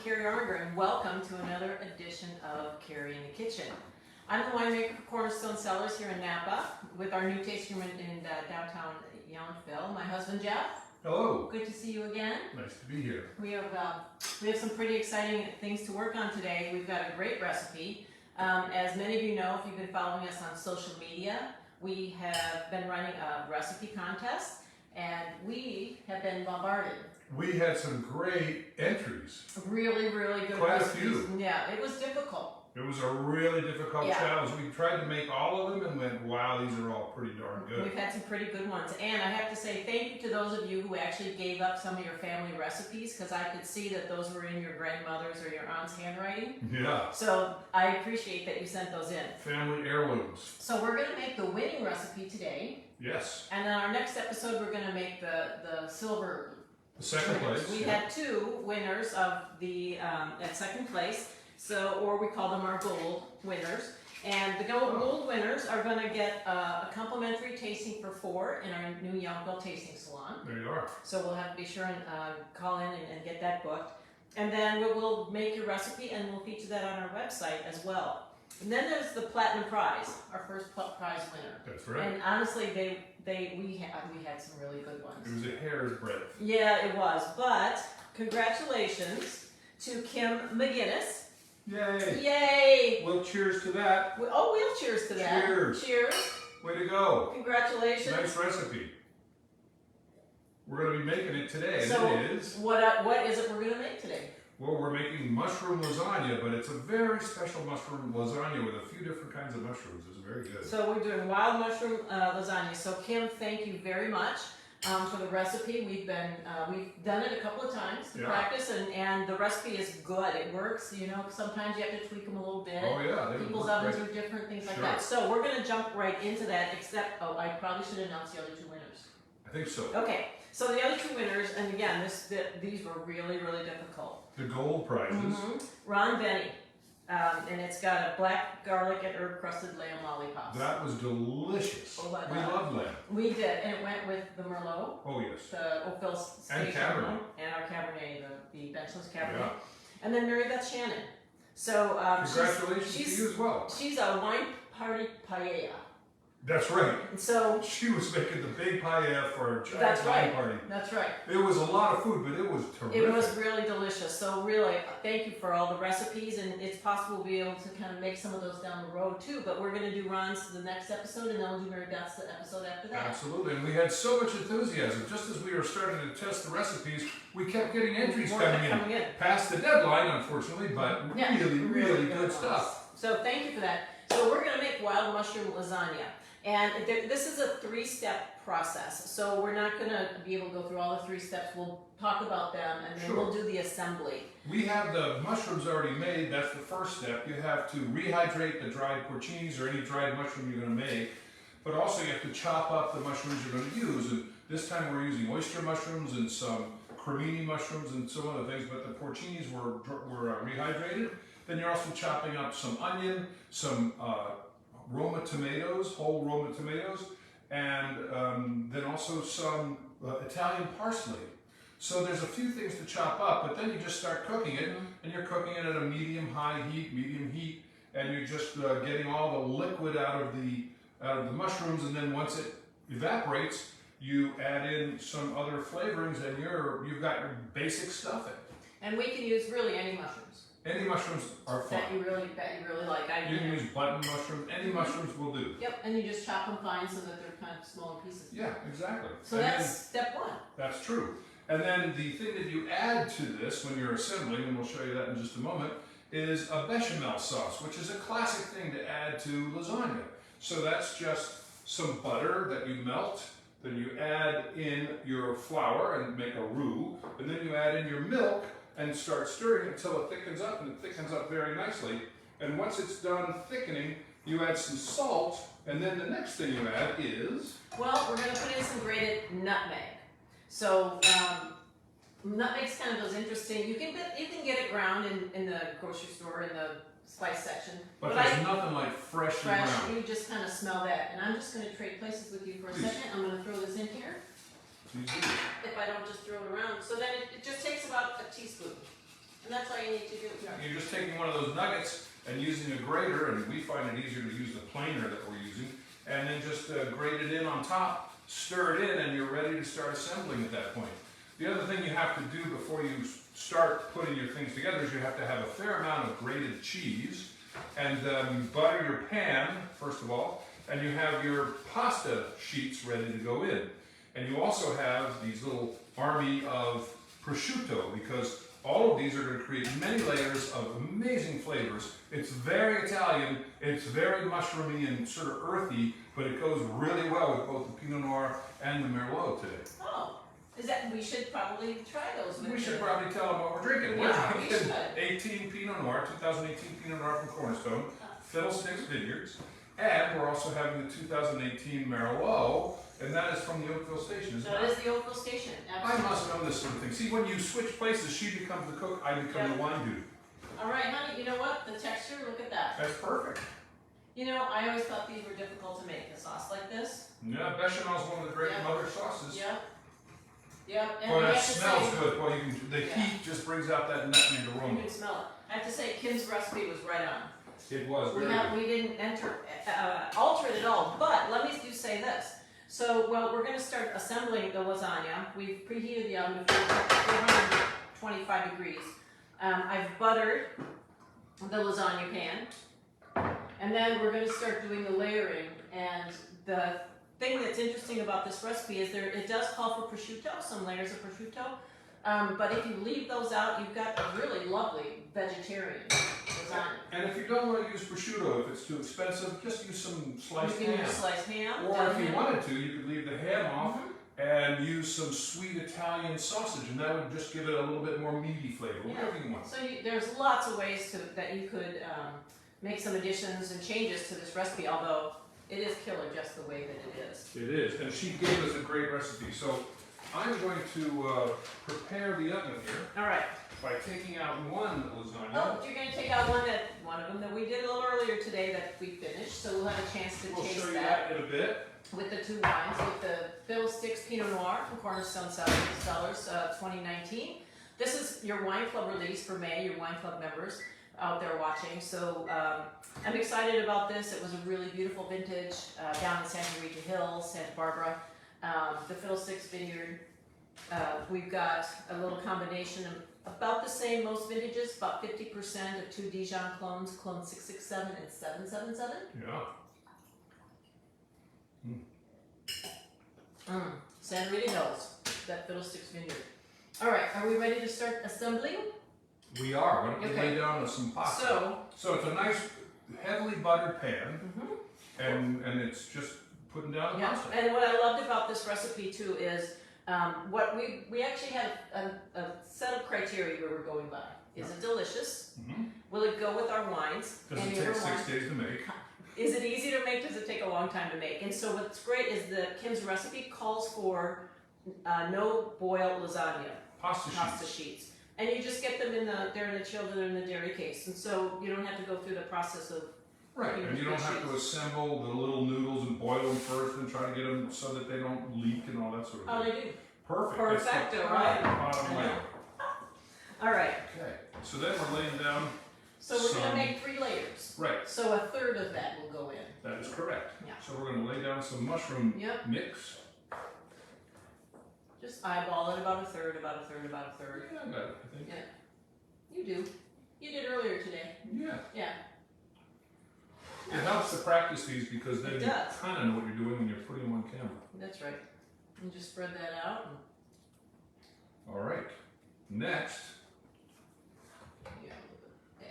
Kari and welcome to another edition of Kari in the Kitchen. I'm the winemaker for Cornerstone Cellars here in Napa with our new tasting room in downtown Yountville. My husband Jeff. Hello. Good to see you again. Nice to be here. We have some pretty exciting things to work on today. We've got a great recipe. As many of you know, if you've been following us on social media, we have been running a recipe contest and we have been bombarded. We had some great entries. Really, really good Quite recipes. a few. Yeah, it was difficult. It was a really difficult challenge. We tried to make all of them and went, wow, these are all pretty darn good. We've had some pretty good ones. And I have to say thank you to those of you who actually gave up some of your family recipes, because I could see that those were in your grandmother's or your aunt's handwriting. Yeah. So I appreciate that you sent those in. Family heirlooms. So we're going to make the winning recipe today. Yes. And then our next episode, we're going to make the silver. The second winners. place. We had two winners of the at second place. So, or we call them our gold winners. And the gold winners are going to get a complimentary tasting for 4 in our new Yountville Tasting Salon. There you are. So we'll have to be sure and call in and get that booked. And then we will make your recipe and we'll feature that on our website as well. And then there's the Platinum Prize, our first prize winner. That's right. And honestly, we had some really good ones. It was a hair's breadth. Yeah, it was. But congratulations to Kim McGinnis. Yay. Yay! Well, cheers to that. We'll cheers to that. Cheers. Cheers. Way to go. Congratulations. Nice recipe. We're going to be making it today. So, and it is. What is it we're going to make today? Well, we're making mushroom lasagna, but it's a very special mushroom lasagna with a few different kinds of mushrooms. It's very good. So we're doing wild mushroom lasagna. So Kim, thank you very much for the recipe. We've done it a couple of times to practice, and the recipe is good. It works. You know, sometimes you have to tweak them a little bit. Oh yeah, people's ovens are different, things like that. So we're going to jump right into that. Except, I probably should announce the other 2 winners. I think so. Okay. So the other 2 winners, and again, these were really, really difficult. The gold prizes. Ron Benny, and it's got a black garlic and herb crusted lamb lollipop. That was delicious. Oh my We God. love lamb. We did, and it went with the Merlot, Oh yes. the Oakville Station And Cabernet. and our Cabernet, the benchless Cabernet, Yeah. and then Mary Beth Shannon. So Congratulations to you as well. She's a wine party paella. That's right. And so She was making the big paella for a giant that's wine right. party. That's right. It was a lot of food, but it was terrific. It was really delicious. So really, thank you for all the recipes, and it's possible we'll be able to kind of make some of those down the road too. But we're going to do Ron's the next episode, and then we'll do Mary Beth's the episode after that. Absolutely, and we had so much enthusiasm. Just as we were starting to test the recipes, we kept getting entries coming in. Past the deadline, unfortunately, but really good stuff. So thank you for that. So we're going to make wild mushroom lasagna. And this is a 3-step process. So we're not going to be able to go through all the 3 steps. We'll talk about them, and then we'll do the assembly. We have the mushrooms already made. That's the first step. You have to rehydrate the dried porcinis or any dried mushroom you're going to make. But also you have to chop up the mushrooms you're going to use. And this time we're using oyster mushrooms and some cremini mushrooms and some other things. But the porcinis were rehydrated. Then you're also chopping up some onion, some Roma tomatoes, whole Roma tomatoes, and then also some Italian parsley. So there's a few things to chop up, but then you just start cooking it, and you're cooking it at a medium heat, and you're just getting all the liquid out of the mushrooms, and then once it evaporates, you add in some other flavorings, and you've got your basic stuffing. And we can use really any mushrooms. Any mushrooms are fine. That you really like. You can use button mushrooms. Any mushrooms will do. Yep, and you just chop them fine so that they're kind of smaller pieces. Yeah, exactly. So that's step 1. That's true. And then the thing that you add to this when you're assembling, and we'll show you that in just a moment, is a bechamel sauce, which is a classic thing to add to lasagna. So that's just some butter that you melt, then you add in your flour and make a roux, and then you add in your milk and start stirring until it thickens up, and it thickens up very nicely. And once it's done thickening, you add some salt, and then the next thing you add is... Well, we're going to put in some grated nutmeg. So nutmeg's kind of those interesting. You can get it ground in the grocery store in the spice section. But there's nothing like freshly ground. You just kind of smell that. And I'm just going to trade places with you for a second. I'm going to throw this in here. Please do. If I don't just throw it around. So then it just takes about a teaspoon. And that's all you need to do. You're just taking one of those nuggets and using a grater, and we find it easier to use the planer that we're using, and then just grate it in on top, stir it in, and you're ready to start assembling at that point. The other thing you have to do before you start putting your things together is you have to have a fair amount of grated cheese, and you butter your pan, first of all, and you have your pasta sheets ready to go in. And you also have these little army of prosciutto, because all of these are going to create many layers of amazing flavors. It's very Italian, it's very mushroomy and sort of earthy, but it goes really well with both the Pinot Noir and the Merlot today. Oh, is that, we should probably try those. We should probably tell them what we're drinking. Yeah, We're we drinking should. 18 Pinot Noir, 2018 Pinot Noir from Cornerstone, Fiddlesticks Vineyards, and we're also having the 2018 Merlot, and that is from the Oakville Station, isn't That it? is the Oakville Station, I absolutely. must know this sort of thing. See, when you switch places, she becomes the cook, I become the wine dude. All right, honey, you know what? The texture, look at that. That's perfect. You know, I always thought these were difficult to make, a sauce like this. Yeah, bechamel is one of the great Yeah. mother sauces. Yep. Yep, and Well, I that have to smells say, good. Well, the Yeah. heat just brings out that nutmeg you aroma. can smell it. I have to say, Kim's recipe was right on. It was very good. We didn't alter it at all, but let me just say this. So, well, we're gonna start assembling the lasagna. We've preheated the oven to 425 degrees. I've buttered the lasagna pan, and then we're gonna start doing the layering. And the thing that's interesting about this recipe is it does call for prosciutto, some layers of prosciutto. But if you leave those out, you've got a really lovely vegetarian lasagna. And if you don't want to use prosciutto, if it's too expensive, just use some sliced You can ham. use sliced ham. Or done if you ham. wanted to, you could leave the ham off and use some sweet Italian sausage, and that would just give it a little bit more meaty flavor, whatever you want. So there's lots of ways that you could make some additions and changes to this recipe, although it is killer just the way that it is. It is, and she gave us a great recipe. So I'm going to prepare the oven here All right. by taking out one lasagna. Oh, you're going to take out one of them that we did a little earlier today that we finished, so we'll have a chance to We'll taste show you that that in a bit. with the two wines, with the Fiddlesticks Pinot Noir from Cornerstone Cellars 2019. This is your wine club release for May, your wine club members out there watching. So I'm excited about this. It was a really beautiful vintage down in Santa Rita Hills, Santa Barbara. The Fiddlesticks Vineyard, we've got a little combination of about the same, most vintages, about 50% of two Dijon clones, clone 667 and 777. Yeah. Santa Rita Hills, that Fiddlesticks Vineyard. All right, are we ready to start assembling? We are. Why don't we Okay. lay down some pasta? So it's a nice, heavily buttered pan, and it's just putting down the Yeah, pasta. and what I loved about this recipe too is what we actually have a set of criteria where we're going by. Is it delicious? Will it go with our wines? Does it Any take other 6 wines? days to make? Is it easy to make? Does it take a long time to make? And so what's great is that Kim's recipe calls for no boil lasagna Pasta sheets. sheets. And you just get them they're in the chilled or in the dairy case. And so you don't have to go through the process of Right, and you don't have to assemble the little noodles and boil them first and try to get them so that they don't leak and all that sort of how thing. they do. Perfect. Perfecto, That's the right? bottom I line. know. All right, Okay, so then we're laying down, so we're gonna Some- make 3 layers. right, So a third of that will go in. that is correct. Yeah. So we're gonna lay down some mushroom Yep. mix. Just eyeball it about a third, about a third, about a third. Yeah, I got it, I think. Yeah. You do. You did earlier today. Yeah. Yeah. It helps to practice these because then It you does. kind of know what you're doing when you're putting them on camera. That's right. And just spread that out. All right. Next Yeah.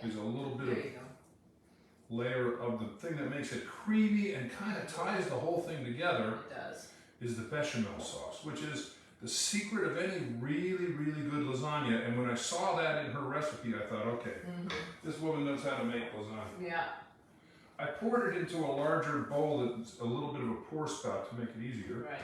is a little bit There of you go. layer of the thing that makes it creamy and kind of ties the whole thing together It does. is the bechamel sauce, which is the secret of any really, really good lasagna. And when I saw that in her recipe, I thought, okay, this woman knows how to make lasagna. Yeah. I poured it into a larger bowl that's a little bit of a pour spout to make it easier. Right.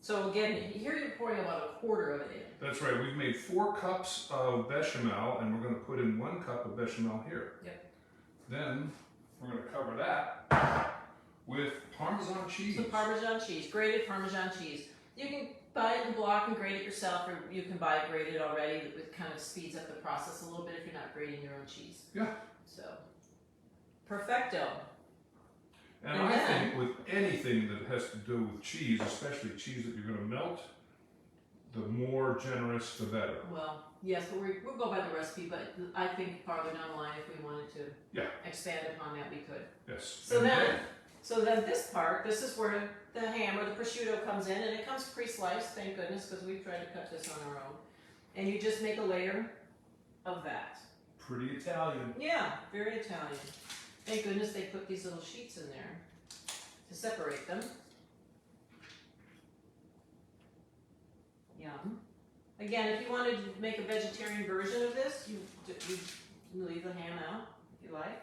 So again, here you're pouring about a quarter of it in. That's right, we've made 4 cups of bechamel, and we're going to put in 1 cup of bechamel here. Yep. Then we're going to cover that with Parmesan cheese. Some Parmesan cheese, grated Parmesan cheese. You can buy it in block and grate it yourself, or you can buy it grated already. It kind of speeds up the process a little bit if you're not grating your own cheese. Yeah. So, perfecto. And I think with anything that has to do with cheese, especially cheese that you're going to melt, the more generous, the better. Well, yes, but we'll go by the recipe, but I think farther down the line, if we wanted to expand upon that, we could. Yes. So then this part, this is where the ham or the prosciutto comes in, and it comes pre-sliced, thank goodness, because we've tried to cut this on our own. And you just make a layer of that. Pretty Italian. Yeah, very Italian. Thank goodness they put these little sheets in there to separate them. Yum. Again, if you wanted to make a vegetarian version of this, you leave the ham out if you like.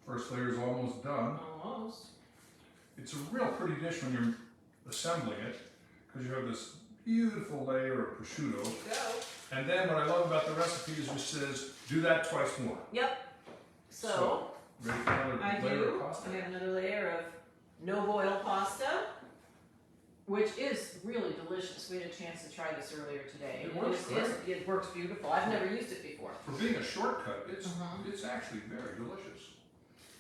First layer is almost done. Almost. It's a real pretty dish when you're assembling it, because you have this beautiful layer of prosciutto. Go. And then what I love about the recipe is it says, do that twice more. Yep. So ready for another layer of pasta? I have another layer of no boil pasta, which is really delicious. We had a chance to try this earlier today. It works great. It works beautiful. I've never used it before. For being a shortcut, it's actually very delicious.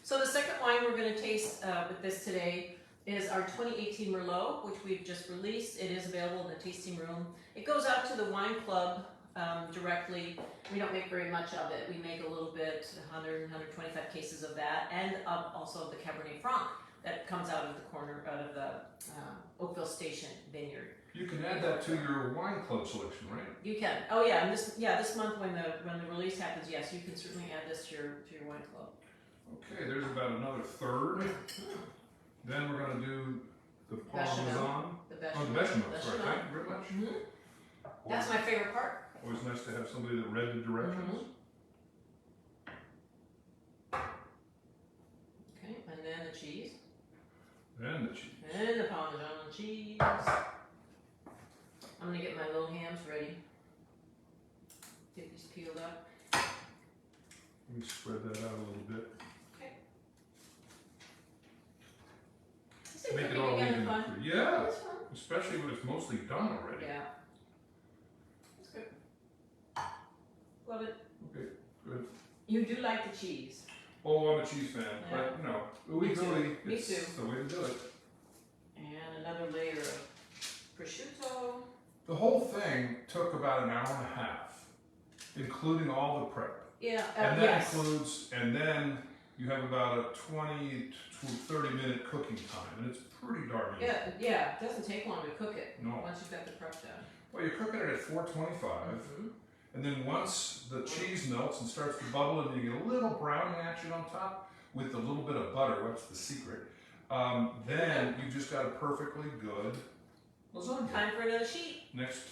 So the second wine we're going to taste with this today is our 2018 Merlot, which we've just released. It is available in the tasting room. It goes out to the wine club directly. We don't make very much of it. We make a little bit, 100, 125 cases of that, and also of the Cabernet Franc that comes out of the Oakville Station vineyard. You can add that to your wine club selection, right? You can. Oh yeah, and this month when the release happens, yes, you can certainly add this to your wine club. Okay, there's about another third. Then we're going to do the Parmesan. The bechamel. Sorry, thank you very much. That's my favorite part. Always nice to have somebody that read the directions. Okay, and then the cheese. And the cheese. And the Parmesan cheese. I'm going to get my little hams ready. Get these peeled up. Let me spread that out a little bit. Make it all even. Yeah, especially when it's mostly done already. Yeah. That's good. Love it. Okay, good. You do like the cheese. Oh, I'm a cheese fan, but no, Me too. It's the way to do it. And another layer of prosciutto. The whole thing took about an hour and a half, including all the prep. Yeah, and that includes, and then you have about a 20 to 30 minute cooking time, and it's pretty darn easy. Yeah, it doesn't take long to cook it. No. Once you've got the prep done. Well, you're cooking it at 425, and then once the cheese melts and starts to bubble, and you get a little browning action on top with a little bit of butter, what's the secret? Then you've just got a perfectly good lasagna. Time for another sheet. Next,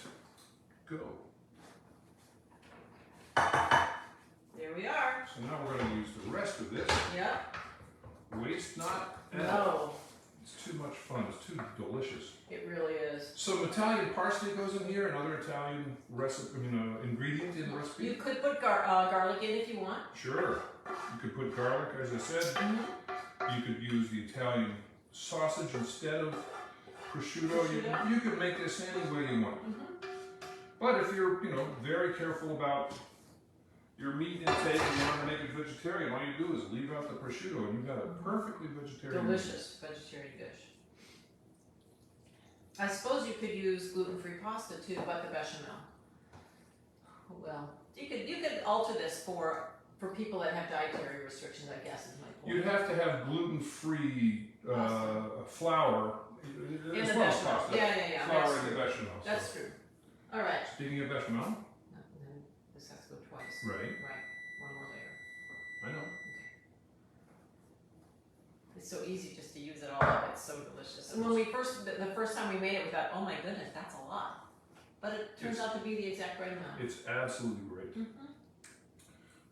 go. There we are. So now we're going to use the rest of this. Yep. Waste not. No. It's too much fun. It's too delicious. It really is. So Italian parsley goes in here, another Italian ingredient in the recipe. You could put garlic in if you want. Sure. You could put garlic, as I said. You could use the Italian sausage instead of prosciutto. You could make this any way you want. But if you're, very careful about your meat intake and you want to make it vegetarian, all you do is leave out the prosciutto and you've got a perfectly vegetarian delicious vegetarian dish. I suppose you could use gluten-free pasta too, but the bechamel. Well, you could alter this for people that have dietary restrictions, I guess is my point. You'd have to have gluten-free flour as well as pasta. Yeah. Flour in the bechamel. That's true. All right. Speaking of bechamel. This has to go twice. Right. One more layer. I know. Okay. It's so easy just to use it all up. It's so delicious. And when the first time we made it, we thought, oh my goodness, that's a lot. But it turns out to be the exact right amount. It's absolutely great.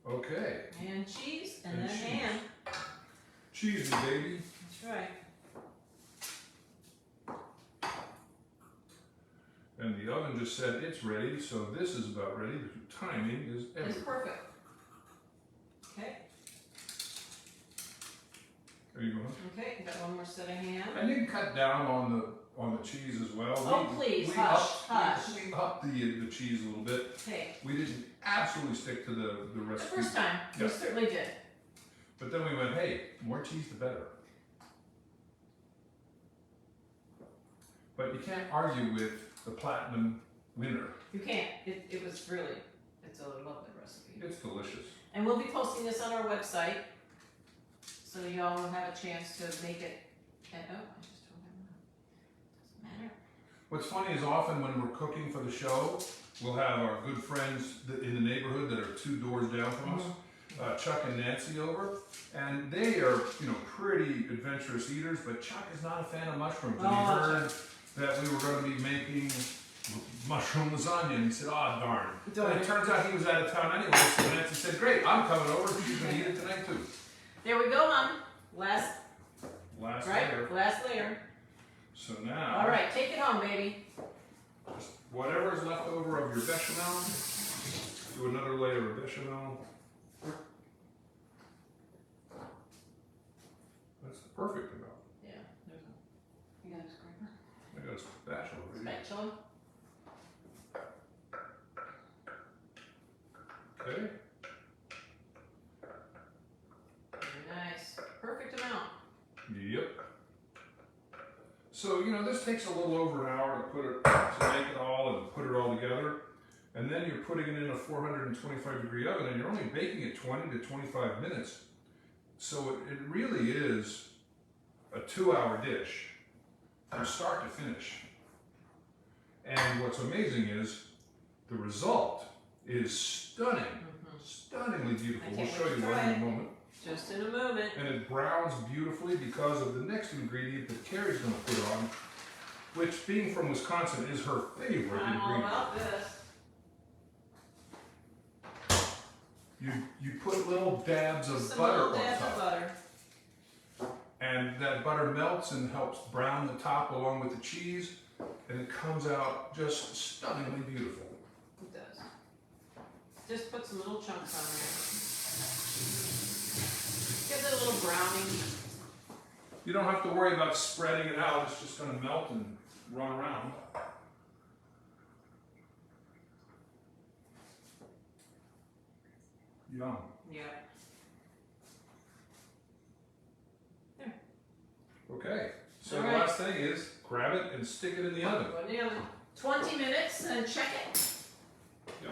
Okay. And cheese, and then ham. Cheese, baby. That's right. And the oven just said it's ready, so this is about ready. The timing is everything. It's perfect. Okay. There you go. Okay, got one more set of ham. And you can cut down on the cheese as well. Oh, please, hush. We upped the cheese a little bit. Hey, We didn't absolutely stick to the the recipe. first time, we Yeah. certainly did. But then we went, hey, more cheese the better. But you can't argue with the platinum winner. You can't. It was really, it's a lovely recipe. It's delicious. And we'll be posting this on our website, so y'all will have a chance to make it. And, oh, I just told them. Doesn't matter. What's funny is often when we're cooking for the show, we'll have our good friends in the neighborhood that are 2 doors down from us, Chuck and Nancy over, and they are, pretty adventurous eaters, but Chuck is not a fan of mushrooms. And he heard that we were going to be making mushroom lasagna, and he said, "Oh, darn." And it turns out he was out of town anyway, so Nancy said, "Great, I'm coming over, she's going to eat it tonight too." There we go, Mom. Last Layer. last layer. So now, All right, take it home, baby. just whatever is left over of your bechamel, do another layer of bechamel. That's the perfect amount. Yeah, there's you got a scraper? I got a spatula over here. Spatula. Okay. Very nice. Perfect amount. Yep. So, this takes a little over an hour to make it all and put it all together. And then you're putting it in a 425 degree oven and you're only baking it 20 to 25 minutes. So it really is a 2-hour dish from start to finish. And what's amazing is the result is stunning, stunningly beautiful. I We'll can't show wait you to one try in a it. moment. Just in a moment. And it browns beautifully because of the next ingredient that Kari's going to put on, which, being from Wisconsin, is her favorite I'm all ingredient. about this. You put little dabs of Some butter little on dabs of top, butter. and that butter melts and helps brown the top along with the cheese, and it comes out just stunningly beautiful. It does. Just put some little chunks on there. Give it a little browning. You don't have to worry about spreading it out, it's just going to melt and run around. Yum. Yeah. Okay, so All the right. last thing is grab it and stick it in the oven. Put it in the oven. 20 minutes and check it. Yeah.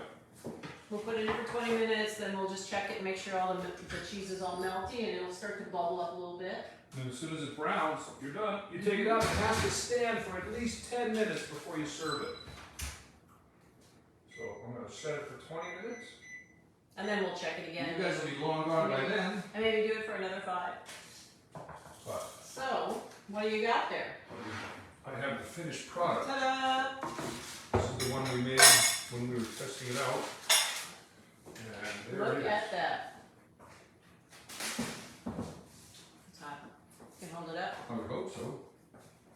We'll put it in for 20 minutes, then we'll just check it, make sure all the cheese is all melty, and it'll start to bubble up a little bit. And as soon as it browns, you're done. You take it out, it has to stand for at least 10 minutes before you serve it. So I'm going to set it for 20 minutes. And then we'll check it again. You guys will be long gone by then. And maybe do it for another 5. But So, what do you got there? I have the finished product. Ta-da! This is the one we made when we were testing it out. And there it Look is. at that. It's hot. You can hold it up. I would hope so.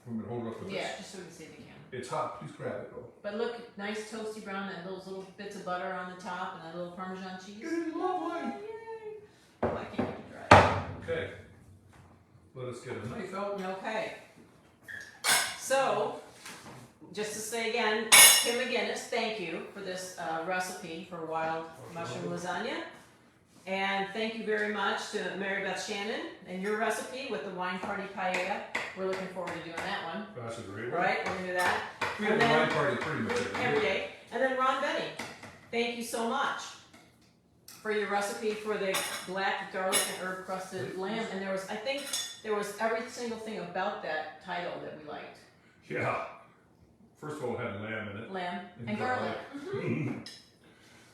I'm going to hold it up with Yeah, this. just so we can see the camera. It's hot. Please grab it, though. But look, nice toasty brown, and those little bits of butter on the top, and that little Parmesan cheese. It is lovely. Yay! Oh, I can't wait to try it. Okay. Let us get a knife out. Okay. So, just to say again, Kim McGinnis, thank you for this recipe for wild mushroom lasagna. And thank you very much to Mary Beth Shannon and your recipe with the wine party paella. We're looking forward to doing that one. That's a great one. Right? We're going to do that. We have And a then- wine party pretty much Every day. And then Ron Benny, thank you so much for your recipe for the black garlic and herb crusted lamb. And I think there was every single thing about that title that we liked. Yeah. First of all, it had lamb in it. Lamb And and garlic.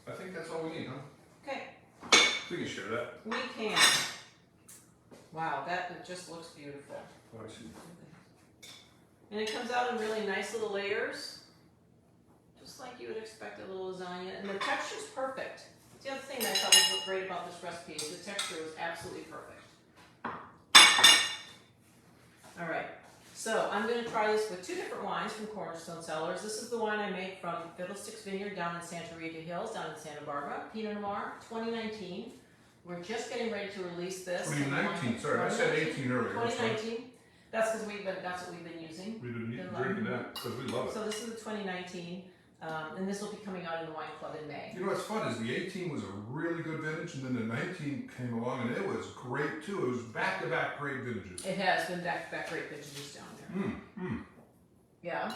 I think that's all we need, huh? Okay, We can share that. we can. Wow, that just looks beautiful. Oh, I see. And it comes out in really nice little layers, just like you would expect a little lasagna. And the texture's perfect. The other thing that I thought was great about this recipe is the texture was absolutely perfect. All right, so I'm going to try this with 2 different wines from Cornerstone Cellars. This is the wine I make from Fiddlesticks Vineyard down in Santa Rita Hills, down in Santa Barbara. Pinot Noir, 2019. We're just getting ready to release this. 2019, sorry, I said 18 earlier. 2019. That's because that's what we've been using. We've been drinking that because we love it. So this is the 2019, and this will be coming out in the wine club in May. You know what's fun is the 18 was a really good vintage, and then the 19 came along, and it was great too. It was back-to-back great vintages. It has been back-to-back great vintages down there. Yeah.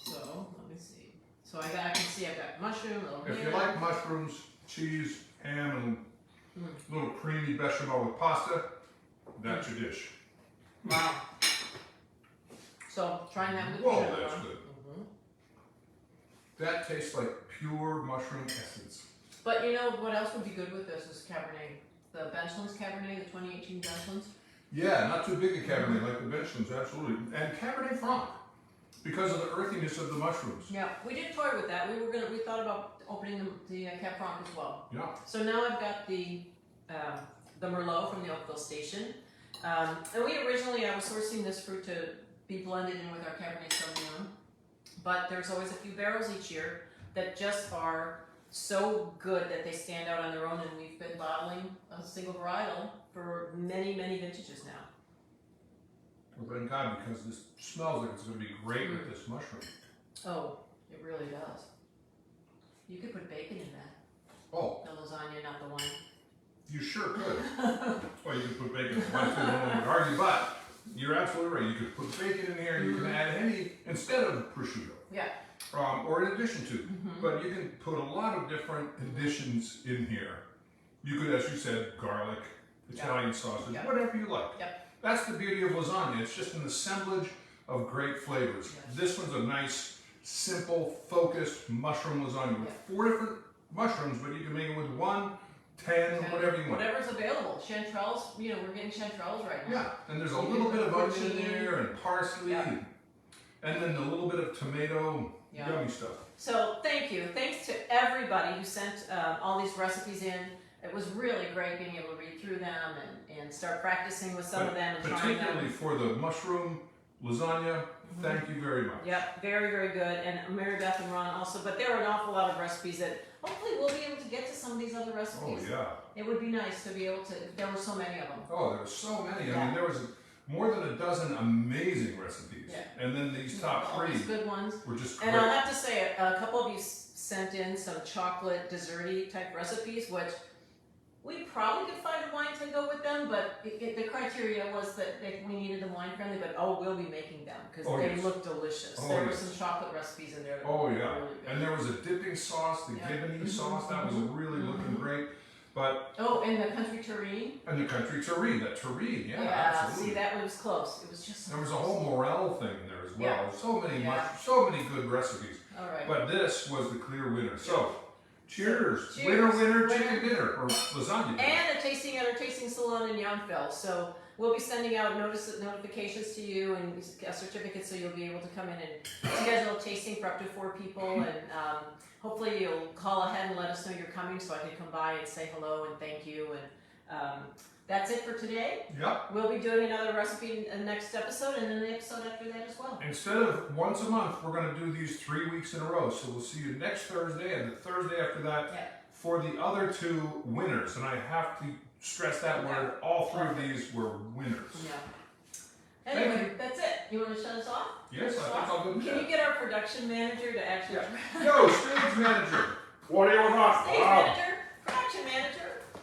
So let me see. So I can see I've got mushroom, little If ham. you like mushrooms, cheese, ham, and little creamy bechamel with pasta, that's your dish. Wow. So trying that with Whoa, the that's good. That tastes like pure mushroom essence. But you know what else would be good with this is Cabernet. The Benchland's Cabernet, the 2018 Benchland's. Yeah, not too big a Cabernet like the Benchland's, absolutely. And Cabernet Franc, because of the earthiness of the mushrooms. Yeah, we did toy with that. We thought about opening the Cab Franc as well. Yeah. So now I've got the Merlot from the Oakville Station. And I was sourcing this fruit to be blended in with our Cabernet Sauvignon. But there's always a few barrels each year that just are so good that they stand out on their own, and we've been bottling a single varietal for many, many vintages now. Well, thank God, because this smells like it's going to be great with this mushroom. Oh, it really does. You could put bacon in that. Oh. The lasagna, not the wine. You sure could. Well, you could put bacon in one too, no one would argue, but you're absolutely right. You could put bacon in here, you can add any, instead of prosciutto. Yeah. Or in addition to. But you can put a lot of different additions in here. You could, as you said, garlic, Italian sausage, whatever you like. Yep. That's the beauty of lasagna. It's just an assemblage of great flavors. Yes. This one's a nice, simple, focused mushroom lasagna with 4 different mushrooms, but you can make it with 1, 10, whatever you want. Whatever's available. Chanterelles, we're getting chanterelles right now. Yeah, and there's a little bit of onion in there and parsley, and then a little bit of tomato, yummy stuff. So thank you. Thanks to everybody who sent all these recipes in. It was really great being able to read through them and start practicing with some of them and trying them. Particularly for the mushroom lasagna, thank you very much. Yep, very, very good. And Mary Beth and Ron also, but there are an awful lot of recipes that hopefully we'll be able to get to some of these other recipes. Oh yeah. It would be nice to be able to, there were so many of them. Oh, there were so many. I mean, there was more than a dozen amazing recipes. Yeah. And then these top 3 these good ones were just great. And I'll have to say, a couple of you sent in some chocolate desserty type recipes, which we probably could find a wine to go with them, but the criteria was that we needed them wine friendly, but we'll be making them because they look delicious. There were some chocolate recipes in there that were really good. And there was a dipping sauce, the Gibonese sauce, that was really looking great. But and the country terrine. And the country terrine, absolutely. See, that was close. It was just. There was a whole morel thing in there as well. Yeah. So many good recipes. All right. But this was the clear winner. So, cheers. Winner, chicken dinner, or lasagna dinner. And a tasting at our tasting salon in Yountville. So we'll be sending out notifications to you and a certificate, so you'll be able to come in and schedule a tasting for up to 4 people. And hopefully you'll call ahead and let us know you're coming, so I can come by and say hello and thank you. And that's it for today. Yep. We'll be doing another recipe in the next episode, and then the episode after that as well. Instead of once a month, we're going to do these 3 weeks in a row. So we'll see you next Thursday and the Thursday after that for the other 2 winners. And I have to stress that word. All 3 of these were winners. Yeah. Anyway, that's it. You want to shut us off? Yes, I think I'll do that. Can you get our production manager to actually... Yo, stage manager. What do you want? Stage manager, production manager.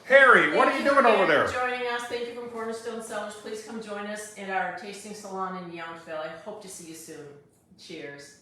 Harry, what are you doing over there? Thank you for joining us. Thank you from Cornerstone Cellars. Please come join us in our tasting salon in Yountville. I hope to see you soon. Cheers.